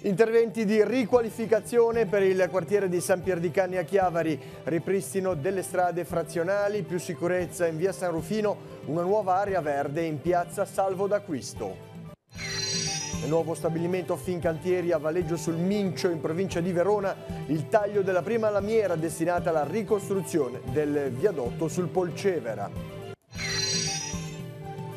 Interventi di riqualificazione per il quartiere di San Pier di Canne a Chiavari, ripristino delle strade frazionali, più sicurezza in via San Rufino, una nuova area verde in piazza Salvo d'Acquisto. Nel nuovo stabilimento Fincantieri a Valeggio sul Mincio in provincia di Verona, il taglio della prima lamiera destinata alla ricostruzione del viadotto sul Polcevera.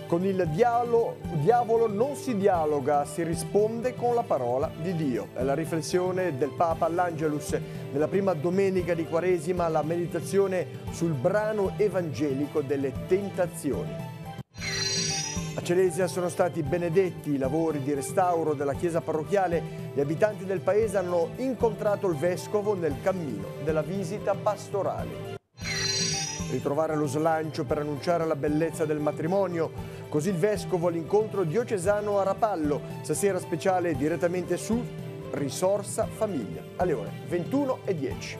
Con il diavolo non si dialoga, si risponde con la parola di Dio. È la riflessione del Papa all'Angelus nella prima domenica di Quaresima, la meditazione sul brano evangelico delle tentazioni. A Celesia sono stati benedetti i lavori di restauro della chiesa parrocchiale. Gli abitanti del paese hanno incontrato il vescovo nel cammino della visita pastorale. Ritrovare lo slancio per annunciare la bellezza del matrimonio. Così il vescovo all'incontro diocesano a Rapallo, stasera speciale direttamente su Risorsa Famiglia, alle ore 21:10.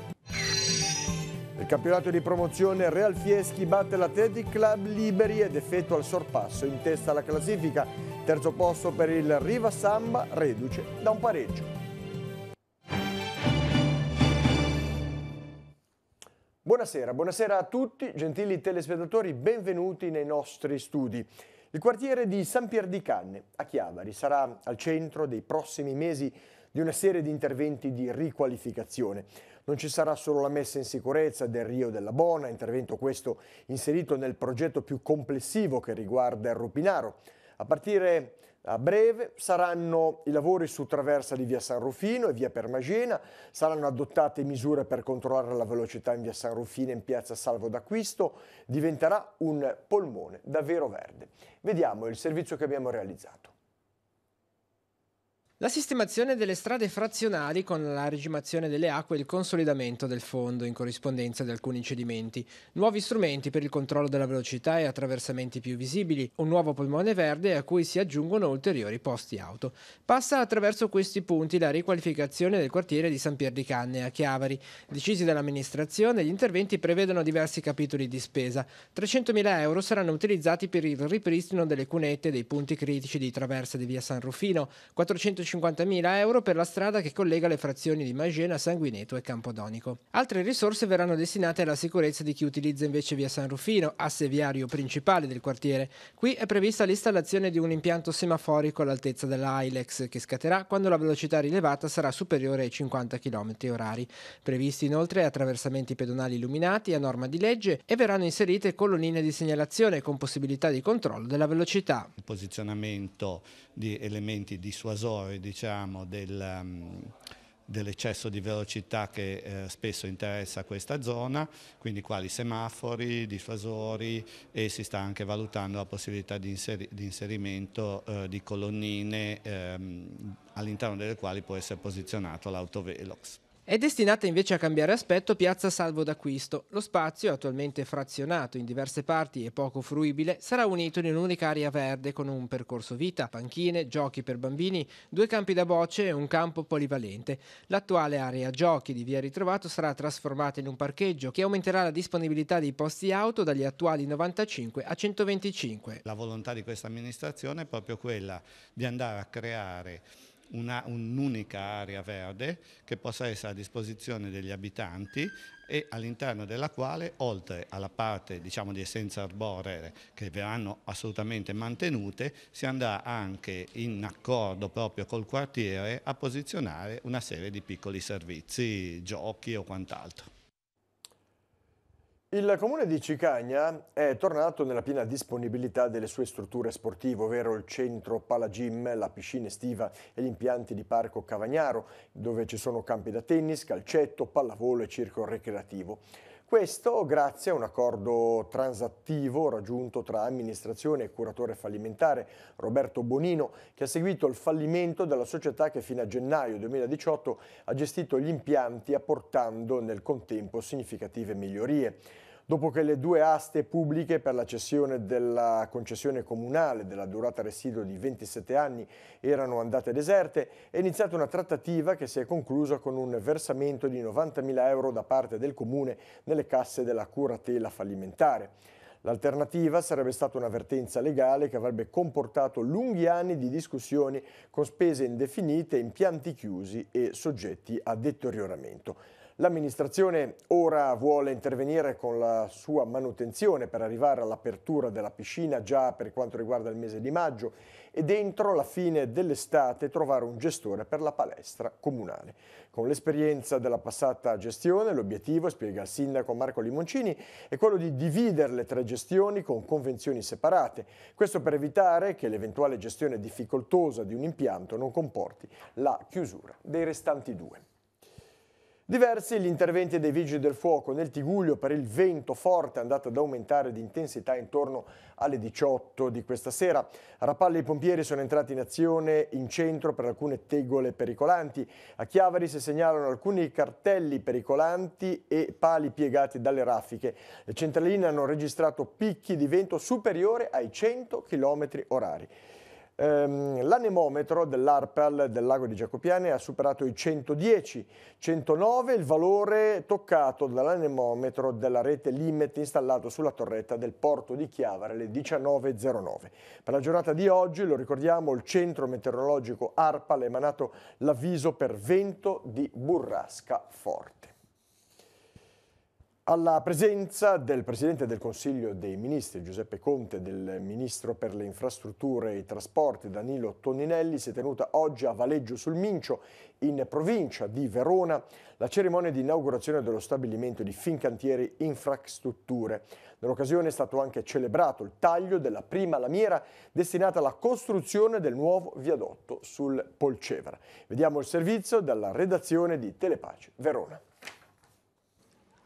Nel campionato di promozione Real Fieschi batte l'Athletic Club Liberi ed effettua il sorpasso in testa alla classifica. Terzo posto per il Riva Samba, reduce da un pareggio. Buonasera a tutti, gentili telespettatori, benvenuti nei nostri studi. Il quartiere di San Pier di Canne a Chiavari sarà al centro dei prossimi mesi di una serie di interventi di riqualificazione. Non ci sarà solo la messa in sicurezza del Rio della Bona, intervento questo inserito nel progetto più complessivo che riguarda il Rupinaro. A partire a breve saranno i lavori su traversa di via San Rufino e via Permagena, saranno adottate misure per controllare la velocità in via San Rufino e in piazza Salvo d'Acquisto, diventerà un polmone davvero verde. Vediamo il servizio che abbiamo realizzato. La sistemazione delle strade frazionali con la regimazione delle acque e il consolidamento del fondo in corrispondenza di alcuni cedimenti, nuovi strumenti per il controllo della velocità e attraversamenti più visibili, un nuovo polmone verde a cui si aggiungono ulteriori posti auto. Passa attraverso questi punti la riqualificazione del quartiere di San Pier di Canne a Chiavari. Decisi dall'amministrazione, gli interventi prevedono diversi capitoli di spesa. 300.000 euro saranno utilizzati per il ripristino delle cunette dei punti critici di traversa di via San Rufino, 450.000 euro per la strada che collega le frazioni di Magena, Sanguineto e Campodonico. Altre risorse verranno destinate alla sicurezza di chi utilizza invece via San Rufino, asse viario principale del quartiere. Qui è prevista l'installazione di un impianto semaforico all'altezza della Ilex che scatterà quando la velocità rilevata sarà superiore ai 50 km/h. Previsti inoltre attraversamenti pedonali illuminati a norma di legge e verranno inserite colonnine di segnalazione con possibilità di controllo della velocità. Il posizionamento di elementi dissuasori, diciamo, dell'eccesso di velocità che spesso interessa questa zona, quindi quali semafori, dissuasori, e si sta anche valutando la possibilità di inserimento di colonnine all'interno delle quali può essere posizionato l'autovelox. È destinata invece a cambiare aspetto piazza Salvo d'Acquisto. Lo spazio, attualmente frazionato in diverse parti e poco fruibile, sarà unito in un'unica area verde con un percorso vita, panchine, giochi per bambini, 2 campi da bocce e un campo polivalente. L'attuale area giochi di via Ritrovato sarà trasformata in un parcheggio che aumenterà la disponibilità di posti auto dagli attuali 95 a 125. La volontà di questa amministrazione è proprio quella di andare a creare un'unica area verde che possa essere a disposizione degli abitanti e all'interno della quale, oltre alla parte, diciamo, di essenze arboree che verranno assolutamente mantenute, si andrà anche in accordo proprio col quartiere a posizionare una serie di piccoli servizi, giochi o quant'altro. Il comune di Cicagna è tornato nella piena disponibilità delle sue strutture sportive, ovvero il centro Palagym, la piscina estiva e gli impianti di Parco Cavagnaro, dove ci sono campi da tennis, calcetto, pallavolo e circo ricreativo. Questo grazie a un accordo transattivo raggiunto tra amministrazione e curatore fallimentare Roberto Bonino, che ha seguito il fallimento della società che fino a gennaio 2018 ha gestito gli impianti apportando nel contempo significative migliorie. Dopo che le 2 aste pubbliche per la cessione della concessione comunale della durata residuo di 27 anni erano andate deserte, è iniziata una trattativa che si è conclusa con un versamento di 90.000 euro da parte del comune nelle casse della curatela fallimentare. L'alternativa sarebbe stata un'avvertenza legale che avrebbe comportato lunghi anni di discussioni con spese indefinite, impianti chiusi e soggetti a deterioramento. L'amministrazione ora vuole intervenire con la sua manutenzione per arrivare all'apertura della piscina già per quanto riguarda il mese di maggio e entro la fine dell'estate trovare un gestore per la palestra comunale. Con l'esperienza della passata gestione, l'obiettivo, spiega il sindaco Marco Limoncini, è quello di dividere le 3 gestioni con convenzioni separate. Questo per evitare che l'eventuale gestione difficoltosa di un impianto non comporti la chiusura dei restanti 2. Diversi gli interventi dei Vigili del Fuoco nel Tigullio per il vento forte è andato ad aumentare di intensità intorno alle 18 di questa sera. A Rapallo i pompieri sono entrati in azione in centro per alcune tegole pericolanti. A Chiavari si segnalano alcuni cartelli pericolanti e pali piegati dalle raffiche. Le centraline hanno registrato picchi di vento superiore ai 100 km/h. L'anemometro dell'ARPAL del lago di Giacopiane ha superato i 110, 109 il valore toccato dall'anemometro della rete Limet installato sulla torretta del porto di Chiavari alle 19.09. Per la giornata di oggi, lo ricordiamo, il centro meteorologico ARPAL ha emanato l'avviso per vento di burrasca forte. Alla presenza del Presidente del Consiglio dei Ministri Giuseppe Conte e del Ministro per le Infrastrutture e i Trasporti Danilo Toninelli si è tenuta oggi a Valeggio sul Mincio, in provincia di Verona, la cerimonia di inaugurazione dello stabilimento di Fincantieri Infrastrutture. Nell'occasione è stato anche celebrato il taglio della prima lamiera destinata alla costruzione del nuovo viadotto sul Polcevera. Vediamo il servizio dalla redazione di Telepace Verona.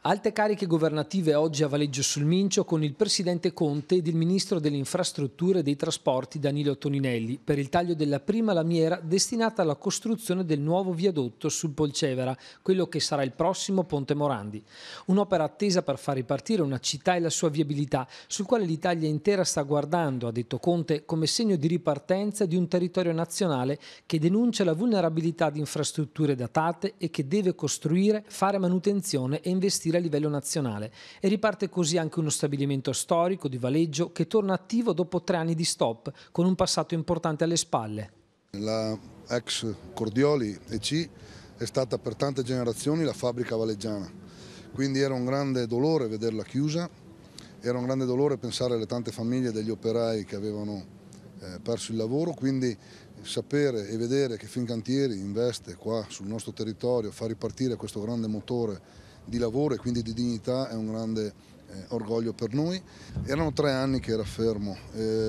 Alte cariche governative oggi a Valeggio sul Mincio con il Presidente Conte ed il Ministro delle Infrastrutture e dei Trasporti Danilo Toninelli per il taglio della prima lamiera destinata alla costruzione del nuovo viadotto sul Polcevera, quello che sarà il prossimo Ponte Morandi. Un'opera attesa per far ripartire una città e la sua viabilità, sul quale l'Italia intera sta guardando, ha detto Conte, come segno di ripartenza di un territorio nazionale che denuncia la vulnerabilità di infrastrutture datate e che deve costruire, fare manutenzione e investire a livello nazionale, e riparte così anche uno stabilimento storico di Valeggio che torna attivo dopo 3 anni di stop, con un passato importante alle spalle. La ex Cordioli EC è stata per tante generazioni la fabbrica valeggiana, quindi era un grande dolore vederla chiusa, era un grande dolore pensare alle tante famiglie degli operai che avevano perso il lavoro, quindi sapere e vedere che Fincantieri investe qua sul nostro territorio, fa ripartire questo grande motore di lavoro e quindi di dignità è un grande orgoglio per noi. Erano 3 anni che era fermo,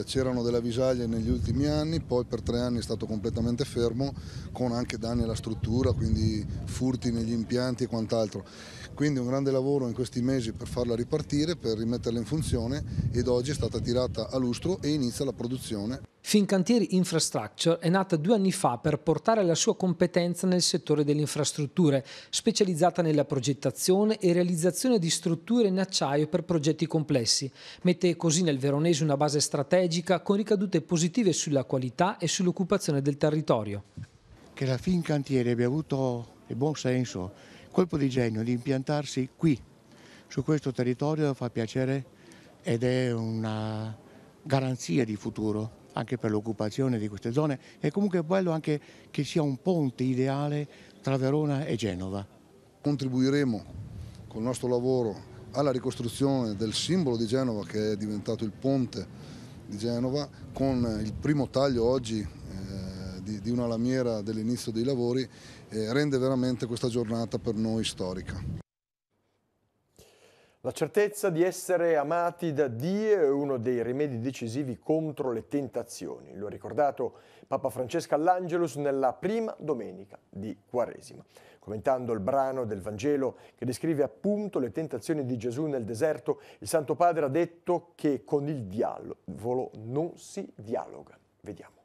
c'erano delle avvisaglie negli ultimi anni, poi per 3 anni è stato completamente fermo con anche danni alla struttura, quindi furti negli impianti e quant'altro. Quindi un grande lavoro in questi mesi per farla ripartire, per rimetterla in funzione, ed oggi è stata tirata a lustro e inizia la produzione. Fincantieri Infrastructure è nata 2 anni fa per portare la sua competenza nel settore delle infrastrutture, specializzata nella progettazione e realizzazione di strutture in acciaio per progetti complessi. Mette così nel veronese una base strategica con ricadute positive sulla qualità e sull'occupazione del territorio. Che la Fincantieri abbia avuto il buon senso, colpo di genio di impiantarsi qui, su questo territorio, fa piacere ed è una garanzia di futuro anche per l'occupazione di queste zone, e comunque è bello anche che sia un ponte ideale tra Verona e Genova. Contribuiremo con il nostro lavoro alla ricostruzione del simbolo di Genova, che è diventato il ponte di Genova, con il primo taglio oggi di una lamiera dell'inizio dei lavori, rende veramente questa giornata per noi storica. La certezza di essere amati da Dio è uno dei rimedi decisivi contro le tentazioni. Lo ha ricordato Papa Francesco all'Angelus nella prima domenica di Quaresima. Commentando il brano del Vangelo che descrive appunto le tentazioni di Gesù nel deserto, il Santo Padre ha detto che con il diavolo non si dialoga. Vediamo.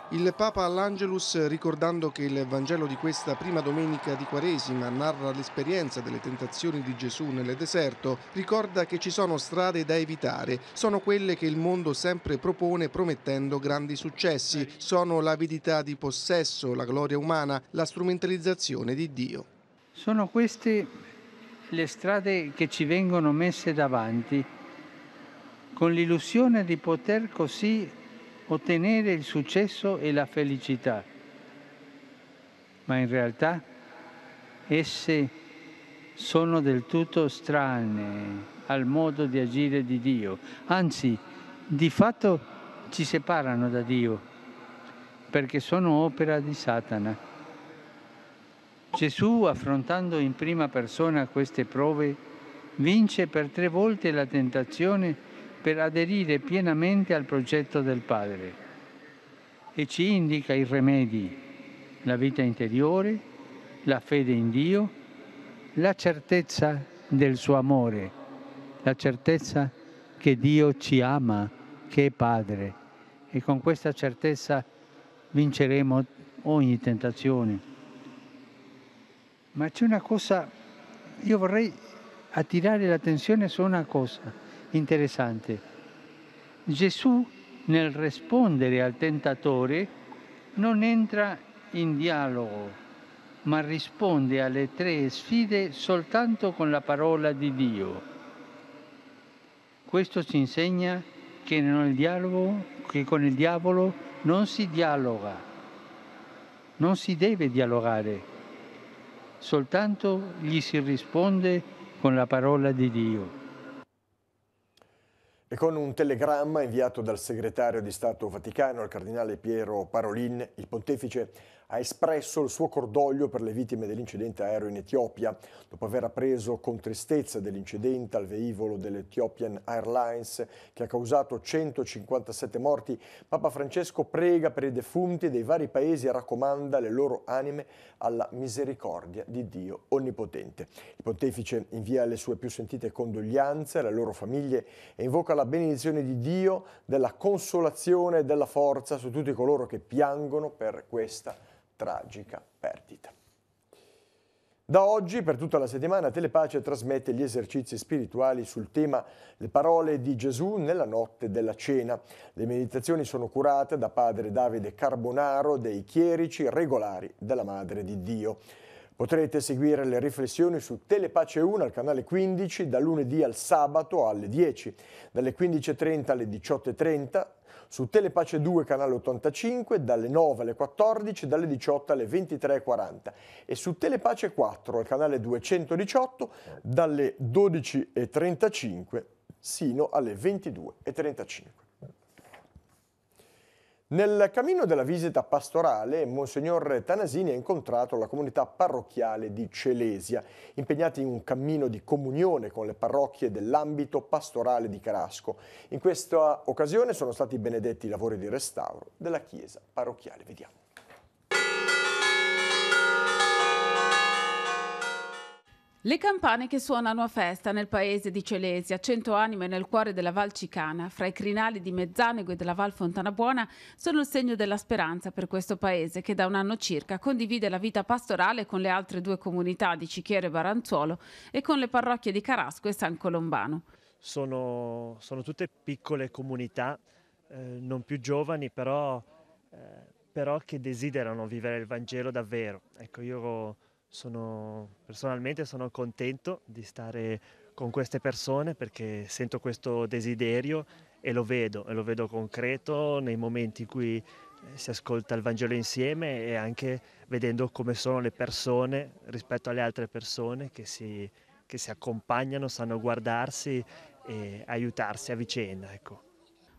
Il Papa all'Angelus, ricordando che il Vangelo di questa prima domenica di Quaresima narra l'esperienza delle tentazioni di Gesù nel deserto, ricorda che ci sono strade da evitare, sono quelle che il mondo sempre propone promettendo grandi successi, sono l'avidità di possesso, la gloria umana, la strumentalizzazione di Dio. Sono queste le strade che ci vengono messe davanti con l'illusione di poter così ottenere il successo e la felicità. Ma in realtà esse sono del tutto strane al modo di agire di Dio, anzi, di fatto ci separano da Dio, perché sono opera di Satana. Gesù, affrontando in prima persona queste prove, vince per 3 volte la tentazione per aderire pienamente al progetto del Padre e ci indica i rimedi: la vita interiore, la fede in Dio, la certezza del suo amore, la certezza che Dio ci ama, che è Padre, e con questa certezza vinceremo ogni tentazione. Ma c'è una cosa, io vorrei attirare l'attenzione su una cosa interessante. Gesù, nel rispondere al tentatore, non entra in dialogo, ma risponde alle 3 sfide soltanto con la parola di Dio. Questo ci insegna che con il diavolo non si dialoga, non si deve dialogare, soltanto gli si risponde con la parola di Dio. E con un telegramma inviato dal segretario di Stato Vaticano, il cardinale Piero Parolin, il pontefice ha espresso il suo cordoglio per le vittime dell'incidente aereo in Etiopia. Dopo aver appreso con tristezza dell'incidente al velivolo dell'Ethiopian Airlines che ha causato 157 morti, Papa Francesco prega per i defunti dei vari paesi e raccomanda le loro anime alla misericordia di Dio Onnipotente. Il pontefice invia le sue più sentite condoglianze alle loro famiglie e invoca la benedizione di Dio, della consolazione e della forza su tutti coloro che piangono per questa tragica perdita. Da oggi, per tutta la settimana, Telepace trasmette gli esercizi spirituali sul tema Le parole di Gesù nella notte della cena. Le meditazioni sono curate da padre Davide Carbonaro dei Chierici Regolari della Madre di Dio. Potrete seguire le riflessioni su Telepace 1 al canale 15 da lunedì al sabato alle 10, dalle 15:30 alle 18:30, su Telepace 2 canale 85 dalle 9 alle 14, dalle 18 alle 23:40 e su Telepace 4 al canale 218 dalle 12:35 sino alle 22:35. Nel cammino della visita pastorale, Monsignor Tanasini ha incontrato la comunità parrocchiale di Celesia, impegnati in un cammino di comunione con le parrocchie dell'ambito pastorale di Carasco. In questa occasione sono stati benedetti i lavori di restauro della chiesa parrocchiale. Vediamo. Le campane che suonano a festa nel paese di Celesia, 100 anime nel cuore della Val Cicana, fra i crinali di Mezzanego e della Val Fontana Buona, sono il segno della speranza per questo paese che da un anno circa condivide la vita pastorale con le altre 2 comunità di Cichiere e Baranzuolo e con le parrocchie di Carasco e San Colombano. Sono tutte piccole comunità, non più giovani, però che desiderano vivere il Vangelo davvero. Ecco, io personalmente sono contento di stare con queste persone perché sento questo desiderio e lo vedo concreto nei momenti in cui si ascolta il Vangelo insieme e anche vedendo come sono le persone rispetto alle altre persone che si accompagnano, sanno guardarsi e aiutarsi a vicenda, ecco.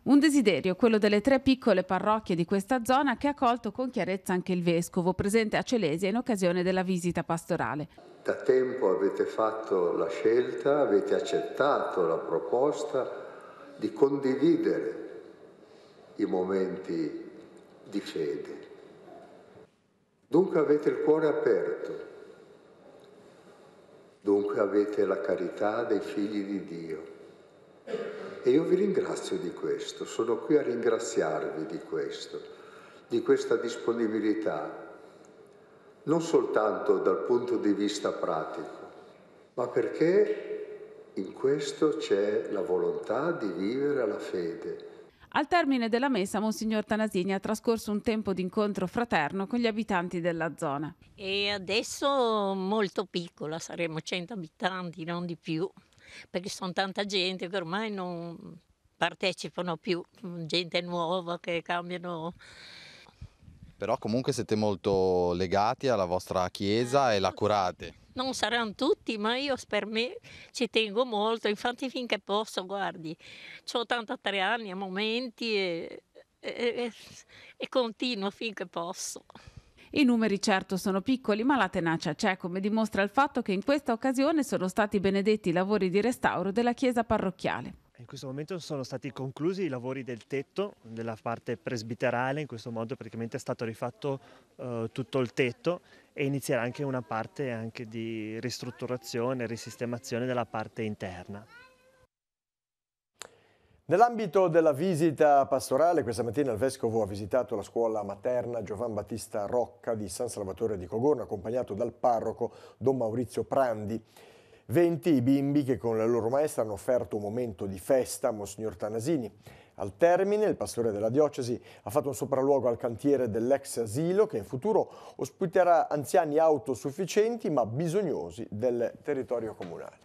Un desiderio, quello delle 3 piccole parrocchie di questa zona che ha colto con chiarezza anche il vescovo presente a Celesia in occasione della visita pastorale. Da tempo avete fatto la scelta, avete accettato la proposta di condividere i momenti di fede. Dunque avete il cuore aperto, dunque avete la carità dei figli di Dio. E io vi ringrazio di questo, sono qui a ringraziarvi di questo, di questa disponibilità, non soltanto dal punto di vista pratico, ma perché in questo c'è la volontà di vivere la fede. Al termine della messa, Monsignor Tanasini ha trascorso un tempo di incontro fraterno con gli abitanti della zona. E adesso molto piccola, saremo 100 abitanti, non di più. Perché sono tanta gente che ormai non partecipano più, gente nuova che cambiano. Però comunque siete molto legati alla vostra chiesa e la curate. Non saranno tutti, ma io per me ci tengo molto, infatti finché posso, guardi, ho 83 anni a momenti e continuo finché posso. I numeri certo sono piccoli, ma la tenacia c'è, come dimostra il fatto che in questa occasione sono stati benedetti i lavori di restauro della chiesa parrocchiale. In questo momento sono stati conclusi i lavori del tetto, della parte presbiterale, in questo modo praticamente è stato rifatto tutto il tetto e inizierà anche una parte anche di ristrutturazione, risistemazione della parte interna. Nell'ambito della visita pastorale, questa mattina il Vescovo ha visitato la scuola materna Giovan Battista Rocca di San Salvatore di Cogorno, accompagnato dal parroco Don Maurizio Prandi. 20 i bimbi che con la loro maestra hanno offerto un momento di festa a Monsignor Tanasini. Al termine, il pastore della diocesi ha fatto un sopralluogo al cantiere dell'ex asilo che in futuro ospiterà anziani autosufficienti ma bisognosi del territorio comunale.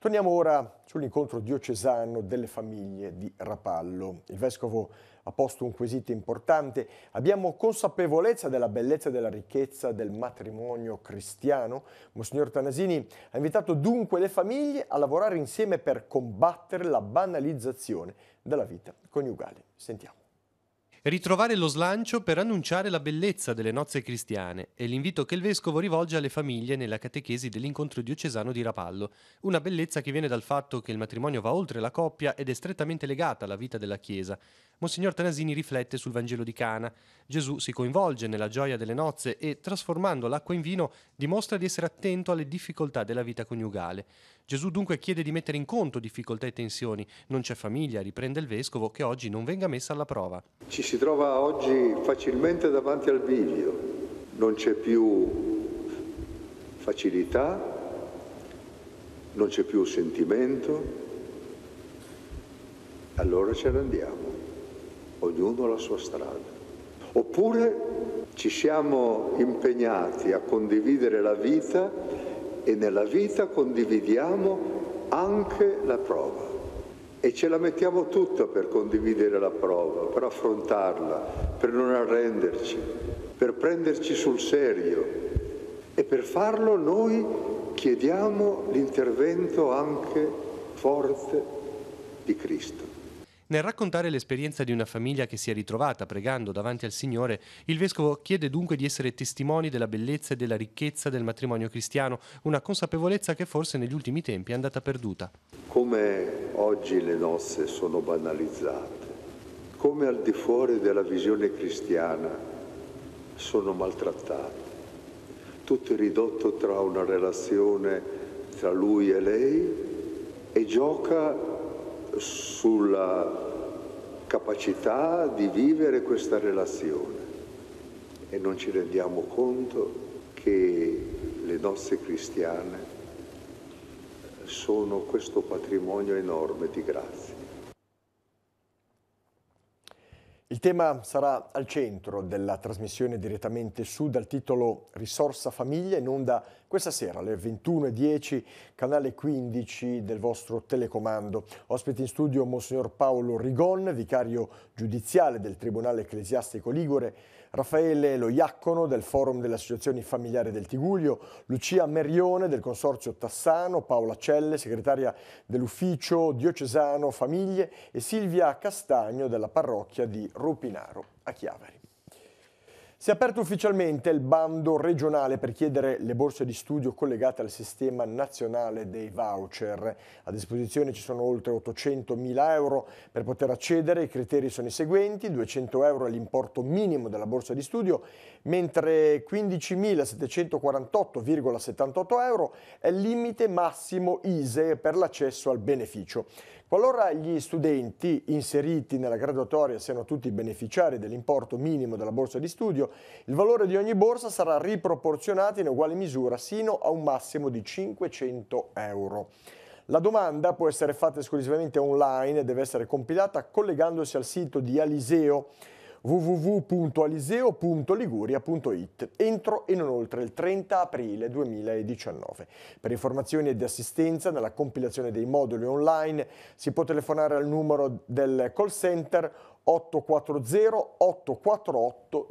Torniamo ora sull'incontro diocesano delle famiglie di Rapallo. Il Vescovo ha posto un quesito importante. Abbiamo consapevolezza della bellezza e della ricchezza del matrimonio cristiano? Monsignor Tanasini ha invitato dunque le famiglie a lavorare insieme per combattere la banalizzazione della vita coniugale. Sentiamo. Ritrovare lo slancio per annunciare la bellezza delle nozze cristiane è l'invito che il Vescovo rivolge alle famiglie nella catechesi dell'incontro diocesano di Rapallo. Una bellezza che viene dal fatto che il matrimonio va oltre la coppia ed è strettamente legata alla vita della Chiesa. Monsignor Tanasini riflette sul Vangelo di Cana. Gesù si coinvolge nella gioia delle nozze e, trasformando l'acqua in vino, dimostra di essere attento alle difficoltà della vita coniugale. Gesù dunque chiede di mettere in conto difficoltà e tensioni. Non c'è famiglia, riprende il Vescovo, che oggi non venga messa alla prova. Ci si trova oggi facilmente davanti al bivio, non c'è più facilità, non c'è più sentimento, allora ce ne andiamo, ognuno alla sua strada. Oppure ci siamo impegnati a condividere la vita e nella vita condividiamo anche la prova. E ce la mettiamo tutta per condividere la prova, per affrontarla, per non arrenderci, per prenderci sul serio. E per farlo noi chiediamo l'intervento anche forte di Cristo. Nel raccontare l'esperienza di una famiglia che si è ritrovata pregando davanti al Signore, il Vescovo chiede dunque di essere testimoni della bellezza e della ricchezza del matrimonio cristiano, una consapevolezza che forse negli ultimi tempi è andata perduta. Come oggi le nozze sono banalizzate, come al di fuori della visione cristiana sono maltrattate. Tutto è ridotto tra una relazione tra lui e lei e gioca sulla capacità di vivere questa relazione e non ci rendiamo conto che le nozze cristiane sono questo patrimonio enorme di grazia. Il tema sarà al centro della trasmissione direttamente su dal titolo Risorsa Famiglia, in onda questa sera alle 21:10, canale 15 del vostro telecomando. Ospite in studio Monsignor Paolo Rigon, vicario giudiziale del Tribunale Ecclesiastico Ligure, Raffaele Loiaccono del Forum delle Associazioni Familiari del Tigullio, Lucia Merione del Consorzio Tassano, Paola Celle, segretaria dell'Ufficio Diocesano Famiglie e Silvia Castagno della parrocchia di Rupinaro a Chiavari. Si è aperto ufficialmente il bando regionale per chiedere le borse di studio collegate al sistema nazionale dei voucher. A disposizione ci sono oltre 800.000 euro per poter accedere. I criteri sono i seguenti: 200 euro è l'importo minimo della borsa di studio, mentre 15.748,78 euro è il limite massimo ISEE per l'accesso al beneficio. Qualora gli studenti inseriti nella graduatoria siano tutti beneficiari dell'importo minimo della borsa di studio, il valore di ogni borsa sarà riproporzionato in uguale misura sino a un massimo di 500 euro. La domanda può essere fatta esclusivamente online e deve essere compilata collegandosi al sito di Aliseo. www.aliseo.liguria.it entro e non oltre il 30 aprile 2019. Per informazioni ed assistenza nella compilazione dei moduli online si può telefonare al numero del call center 840 848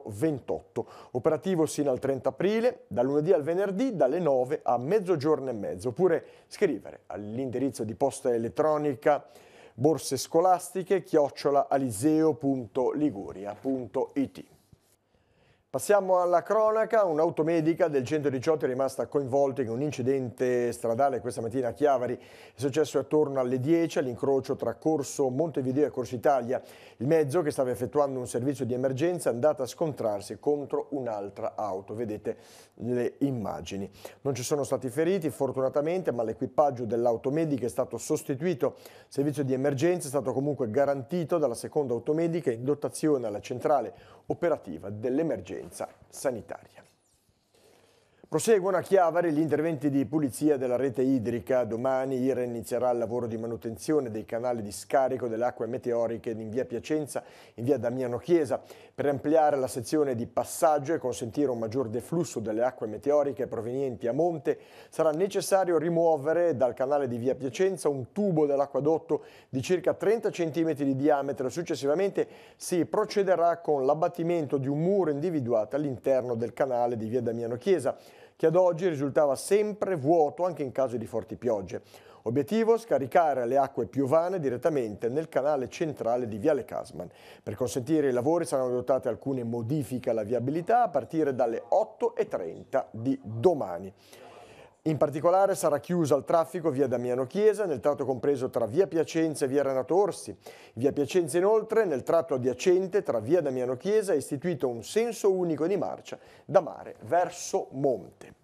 028, operativo sino al 30 aprile, dal lunedì al venerdì dalle 9 a mezzogiorno e mezzo, oppure scrivere all'indirizzo di posta elettronica borsescolastiche@aliseo.liguria.it. Passiamo alla cronaca. Un'automedica del 118 è rimasta coinvolta in un incidente stradale questa mattina a Chiavari. È successo attorno alle 10 all'incrocio tra Corso Montevideo e Corso Italia. Il mezzo, che stava effettuando un servizio di emergenza, è andato a scontrarsi contro un'altra auto. Vedete le immagini. Non ci sono stati feriti fortunatamente, ma l'equipaggio dell'automedica è stato sostituito. Il servizio di emergenza è stato comunque garantito dalla seconda automedica in dotazione alla centrale operativa dell'emergenza sanitaria. Proseguono a Chiavari gli interventi di pulizia della rete idrica. Domani IRE inizierà il lavoro di manutenzione dei canali di scarico delle acque meteoriche in via Piacenza, in via Damiano Chiesa, per ampliare la sezione di passaggio e consentire un maggior deflusso delle acque meteoriche provenienti a monte. Sarà necessario rimuovere dal canale di via Piacenza un tubo dell'acquedotto di circa 30 cm di diametro. Successivamente si procederà con l'abbattimento di un muro individuato all'interno del canale di via Damiano Chiesa, che ad oggi risultava sempre vuoto anche in caso di forti piogge. Obiettivo: scaricare le acque piovane direttamente nel canale centrale di Viale Casman. Per consentire i lavori saranno adottate alcune modifiche alla viabilità a partire dalle 8:30 di domani. In particolare sarà chiusa al traffico via Damiano Chiesa nel tratto compreso tra via Piacenza e via Renato Orsi. Via Piacenza inoltre nel tratto adiacente tra via Damiano Chiesa è istituito un senso unico di marcia da mare verso monte.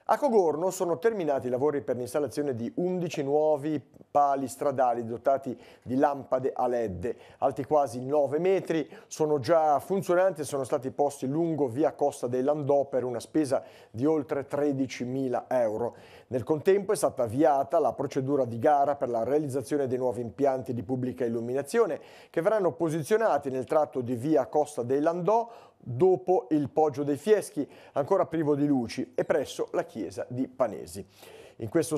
A Cogorno sono terminati i lavori per l'installazione di 11 nuovi pali stradali dotati di lampade a LED, alti quasi 9 metri, sono già funzionanti e sono stati posti lungo via Costa dei Landò per una spesa di oltre 13.000 euro. Nel contempo è stata avviata la procedura di gara per la realizzazione dei nuovi impianti di pubblica illuminazione che verranno posizionati nel tratto di via Costa dei Landò dopo il Poggio dei Fieschi, ancora privo di luci, e presso la chiesa di Panesi. In questo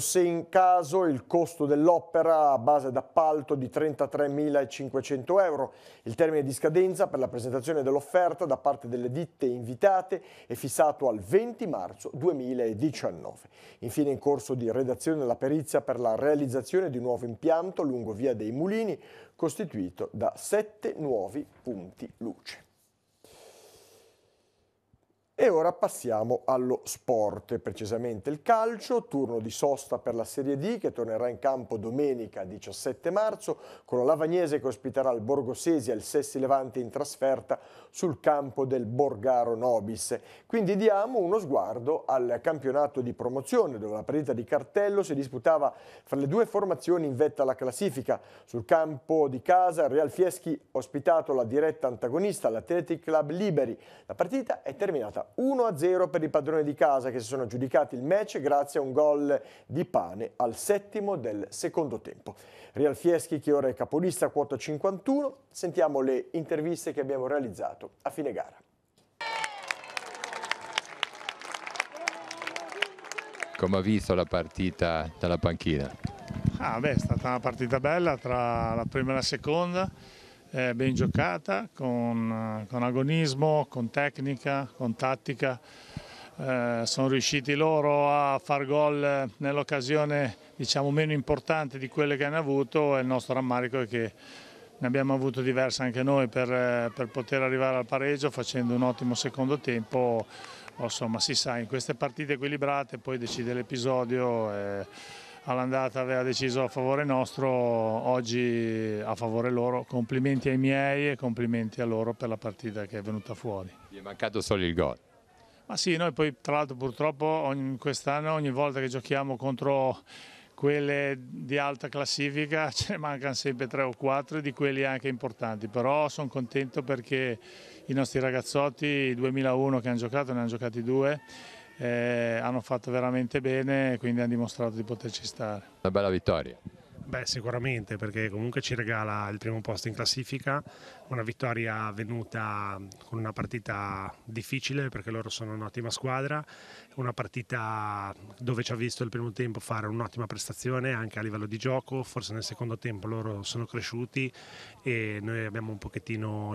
caso il costo dell'opera a base d'appalto di 33.500 euro. Il termine di scadenza per la presentazione dell'offerta da parte delle ditte invitate è fissato al 20 marzo 2019. Infine in corso di redazione la perizia per la realizzazione di un nuovo impianto lungo via dei Mulini, costituito da 7 nuovi punti luce. E ora passiamo allo sport, precisamente il calcio, turno di sosta per la Serie D che tornerà in campo domenica 17 marzo con la Lavagnese che ospiterà il Borgosesia e il Sessi Levante in trasferta sul campo del Borgaro Nobis. Quindi diamo uno sguardo al campionato di promozione dove la partita di cartello si disputava fra le due formazioni in vetta alla classifica. Sul campo di casa il Real Fieschi ha ospitato la diretta antagonista, l'Athletic Club Liberi. La partita è terminata 1-0 per i padroni di casa che si sono aggiudicati il match grazie a un gol di Pane al 7° del secondo tempo. Real Fieschi che ora è capolista a quota 51. Sentiamo le interviste che abbiamo realizzato a fine gara. Come ha visto la partita dalla panchina? È stata una partita bella tra la prima e la seconda. Ben giocata, con agonismo, con tecnica, con tattica. Sono riusciti loro a far gol nell'occasione diciamo meno importante di quelle che hanno avuto e il nostro rammarico è che ne abbiamo avuto diverse anche noi per poter arrivare al pareggio facendo un ottimo secondo tempo. Insomma si sa, in queste partite equilibrate poi decide l'episodio. All'andata aveva deciso a favore nostro, oggi a favore loro. Complimenti ai miei e complimenti a loro per la partita che è venuta fuori. Gli è mancato solo il gol. Ma sì, noi poi tra l'altro purtroppo quest'anno ogni volta che giochiamo contro quelle di alta classifica ce ne mancano sempre 3 o 4 di quelli anche importanti, però sono contento perché i nostri ragazzotti, i 2001 che hanno giocato, ne hanno giocati 2, hanno fatto veramente bene e quindi hanno dimostrato di poterci stare. Una bella vittoria. Beh, sicuramente, perché comunque ci regala il primo posto in classifica, una vittoria venuta con una partita difficile perché loro sono un'ottima squadra, una partita dove ci ha visto il primo tempo fare un'ottima prestazione anche a livello di gioco, forse nel secondo tempo loro sono cresciuti e noi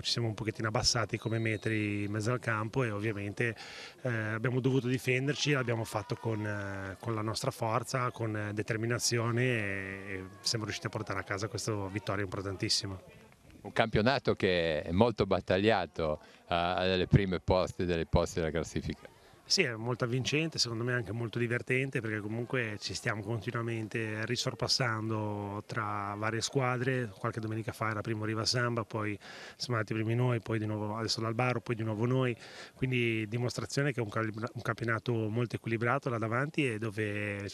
ci siamo un pochettino abbassati come metri in mezzo al campo e ovviamente abbiamo dovuto difenderci, l'abbiamo fatto con la nostra forza, con determinazione e siamo riusciti a portare a casa questa vittoria importantissima. Un campionato che è molto battagliato alle prime poste delle poste della classifica. Sì, è molto avvincente, secondo me anche molto divertente perché comunque ci stiamo continuamente risorpassando tra varie squadre. Qualche domenica fa era primo Riva Samba, poi siamo andati primi noi, poi di nuovo adesso l'Albaro, poi di nuovo noi, quindi dimostrazione che è un campionato molto equilibrato là davanti e dove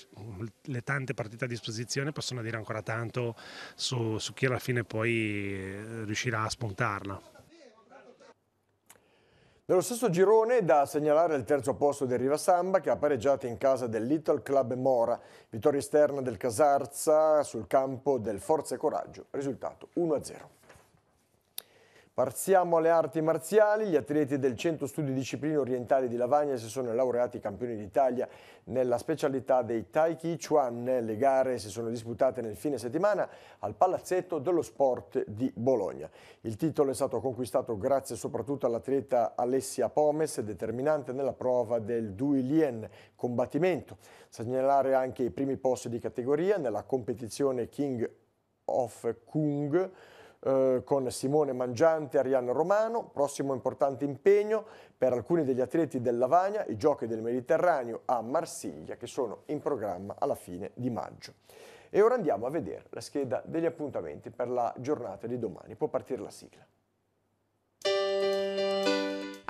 le tante partite a disposizione possono dire ancora tanto su chi alla fine poi riuscirà a spuntarla. Nello stesso girone da segnalare il terzo posto del Riva Samba che ha pareggiato in casa del Little Club Mora, vittoria esterna del Casarza sul campo del Forza e Coraggio, risultato 1-0. Passiamo alle arti marziali. Gli atleti del Centro Studi Discipline Orientali di Lavagna si sono laureati campioni d'Italia nella specialità dei Tai Chi Chuan. Le gare si sono disputate nel fine settimana al Palazzetto dello Sport di Bologna. Il titolo è stato conquistato grazie soprattutto all'atleta Alessia Pomes, determinante nella prova del Dui Lien combattimento. Segnalare anche i primi posti di categoria nella competizione King of Kung, con Simone Mangiante e Arianna Romano. Prossimo importante impegno per alcuni degli atleti del Lavagna, i Giochi del Mediterraneo a Marsiglia, che sono in programma alla fine di maggio. E ora andiamo a vedere la scheda degli appuntamenti per la giornata di domani. Può partire la sigla.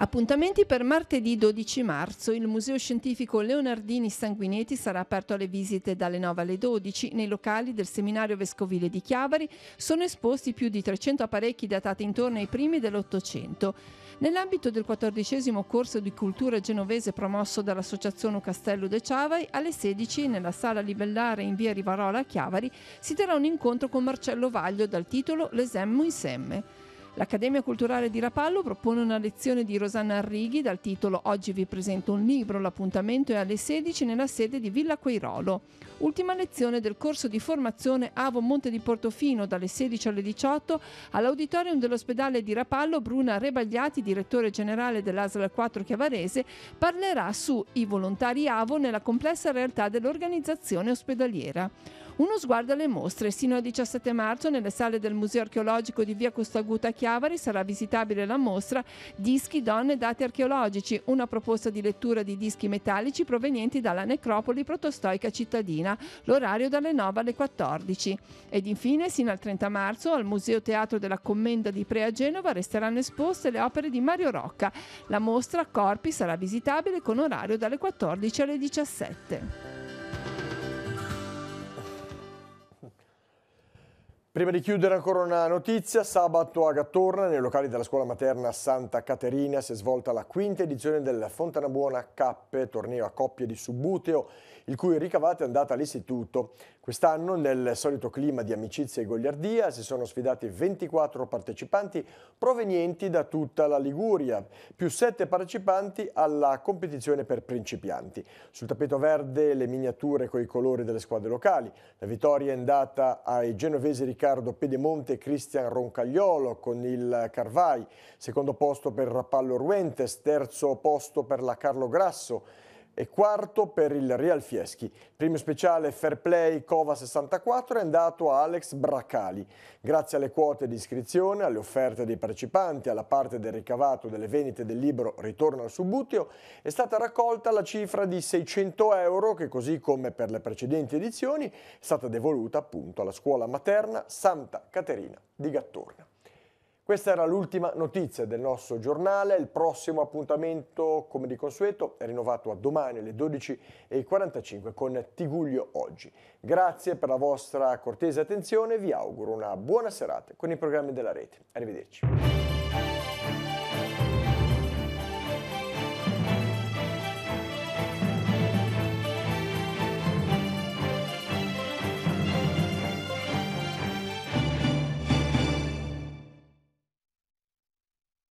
Appuntamenti per martedì 12 marzo. Il Museo Scientifico Leonardini Sanguinetti sarà aperto alle visite dalle 9 alle 12. Nei locali del Seminario Vescovile di Chiavari sono esposti più di 300 apparecchi datati intorno ai primi dell'Ottocento. Nell'ambito del 14° corso di cultura genovese promosso dall'Associazione Castello de Ciavai, alle 16 nella Sala Libellare in via Rivarola a Chiavari si terrà un incontro con Marcello Vaglio dal titolo L'esemmo insieme. L'Accademia Culturale di Rapallo propone una lezione di Rosanna Arrighi dal titolo Oggi vi presento un libro, l'appuntamento è alle 16 nella sede di Villa Queirolo. Ultima lezione del corso di formazione Avo Monte di Portofino dalle 16 alle 18 all'auditorium dell'ospedale di Rapallo. Bruna Rebagliati, direttore generale dell'ASL 4 Chiavarese, parlerà su i volontari Avo nella complessa realtà dell'organizzazione ospedaliera. Uno sguardo alle mostre. Sino al 17 marzo nelle sale del Museo Archeologico di via Costaguta a Chiavari sarà visitabile la mostra Dischi, donne, dati archeologici, una proposta di lettura di dischi metallici provenienti dalla necropoli protostoica cittadina, l'orario dalle 9 alle 14. Ed infine, sino al 30 marzo, al Museo Teatro della Commenda di Prea Genova resteranno esposte le opere di Mario Rocca. La mostra Corpi sarà visitabile con orario dalle 14 alle 17. Prima di chiudere ancora una notizia, sabato a Gattorna, nei locali della scuola materna Santa Caterina, si è svolta la quinta edizione del Fontanabuona Cup, torneo a coppie di subbuteo, il cui ricavato è andato all'istituto. Quest'anno, nel solito clima di amicizia e goliardia, si sono sfidati 24 partecipanti provenienti da tutta la Liguria, più 7 partecipanti alla competizione per principianti. Sul tappeto verde le miniature con i colori delle squadre locali. La vittoria è andata ai genovesi Riccardo Pedemonte e Cristian Roncagliolo con il Carvai, secondo posto per Rapallo Ruentes, terzo posto per la Carlo Grasso e quarto per il Real Fieschi. Premio speciale Fair Play Cova 64 è andato a Alex Braccali. Grazie alle quote di iscrizione, alle offerte dei partecipanti, alla parte del ricavato delle vendite del libro Ritorno al Subbuteo, è stata raccolta la cifra di 600 euro che, così come per le precedenti edizioni, è stata devoluta appunto alla scuola materna Santa Caterina di Gattorna. Questa era l'ultima notizia del nostro giornale. Il prossimo appuntamento, come di consueto, è rinnovato a domani alle 12:45 con Tiguglio Oggi. Grazie per la vostra cortese attenzione, vi auguro una buona serata con i programmi della rete. Arrivederci.